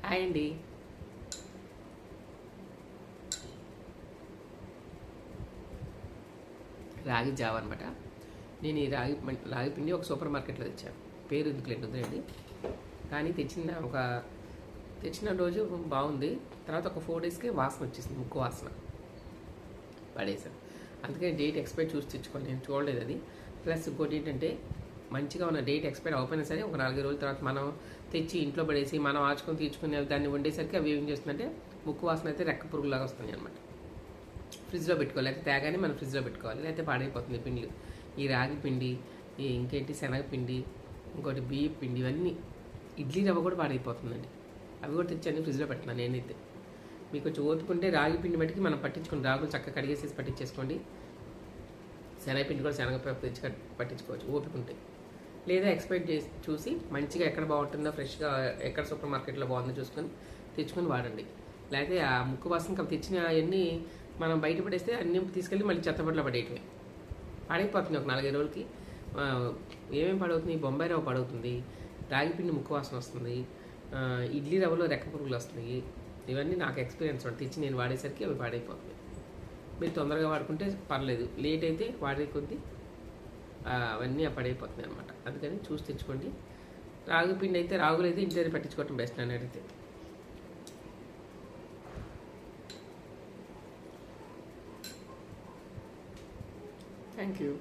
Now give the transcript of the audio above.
Hi అండి. రాగి జావ అనమాట. నేను ఈ రాగి పిండి ఒక సూపర్ మార్కెట్లో తెచ్చాను. పేరు ఎందుకులేండి వద్దులేండి. కానీ తెచ్చిన రోజు బాగుంది. తర్వాత ఒక 4 డేస్కి వాసన వచ్చేసింది, ముక్కు వాసన. పడేసాను. అందుకని డేట్ ఎక్స్పైర్ చూసి తెచ్చుకోండి. నేను చూడలేదు అది. ప్లస్ ఇంకోటి ఏంటంటే, మంచిగా ఉన్న డేట్ ఎక్స్పైర్ అయిపోయినా సరే ఒక 4 రోజుల తర్వాత మనం తెచ్చి ఇంట్లో పడేసి మనం ఆచుకొని తీర్చుకుని దాన్ని వండేసరికి అవి ఏం చేస్తుందంటే ముక్కు వాసన అయితే రెక్క పురుగులాగా వస్తుంది అనమాట. ఫ్రిడ్జ్లో పెట్టుకోవాలి, లేకపోతే తేగానే మనం ఫ్రిడ్జ్లో పెట్టుకోవాలి, లేకపోతే పాడైపోతుంది పిండిలు. ఈ రాగి పిండి, ఈ ఇంకేంటి శనగపిండి, ఇంకోటి బియ్యం పిండి, ఇవన్నీ ఇడ్లీ రవ్వ కూడా పాడైపోతుందండి. అవి కూడా తెచ్చి అన్ని ఫ్రిడ్జ్లో పెట్టినాను నేనైతే. మీకు కొంచెం ఓపుకుంటే రాగి పిండి బట్టికి మనం పట్టించుకోండి. రాగులు చక్కగా కడిగేసేసి పట్టించేసుకోండి. శనగపిండి కూడా శనగపప్పు తెచ్చి పట్టించుకోవచ్చు ఓపికంటే. లేదా ఎక్స్పెక్ట్ చేసి చూసి మంచిగా ఎక్కడ బాగుంటుందో, ఫ్రెష్గా ఎక్కడ సూపర్ మార్కెట్లో బాగుందో చూసుకొని తెచ్చుకొని వాడండి. లేకపోతే ఆ ముక్కు వాసన తెచ్చిన అవన్నీ మనం బయట పడేస్తే అన్నీ తీసుకెళ్ళి మళ్ళీ చెత్తపట్లో పడేయటమే. పాడైపోతుంది ఒక 4-5 రోజులకి. ఏమేమి పాడవుతుంది? బొంబాయి రవ్వ పాడవుతుంది, రాగి పిండి ముక్కు వాసన వస్తుంది, ఇడ్లీ రవ్వలో రెక్క పురుగులు వస్తున్నాయి. ఇవన్నీ నాకు ఎక్స్పీరియన్స్ ఉంటుంది. తెచ్చి నేను వాడేసరికి అవి పాడైపోతుంది. మీరు తొందరగా వాడుకుంటే పర్లేదు, లేట్ అయితే వాడే కొద్దీ అవన్నీ పడైపోతున్నాయి అనమాట. అందుకని చూసి తెచ్చుకోండి. రాగి పిండి అయితే రాగులు అయితే ఇంటి దగ్గర పట్టించుకోవటం బెస్ట్ అని అడిగితే. Thank you.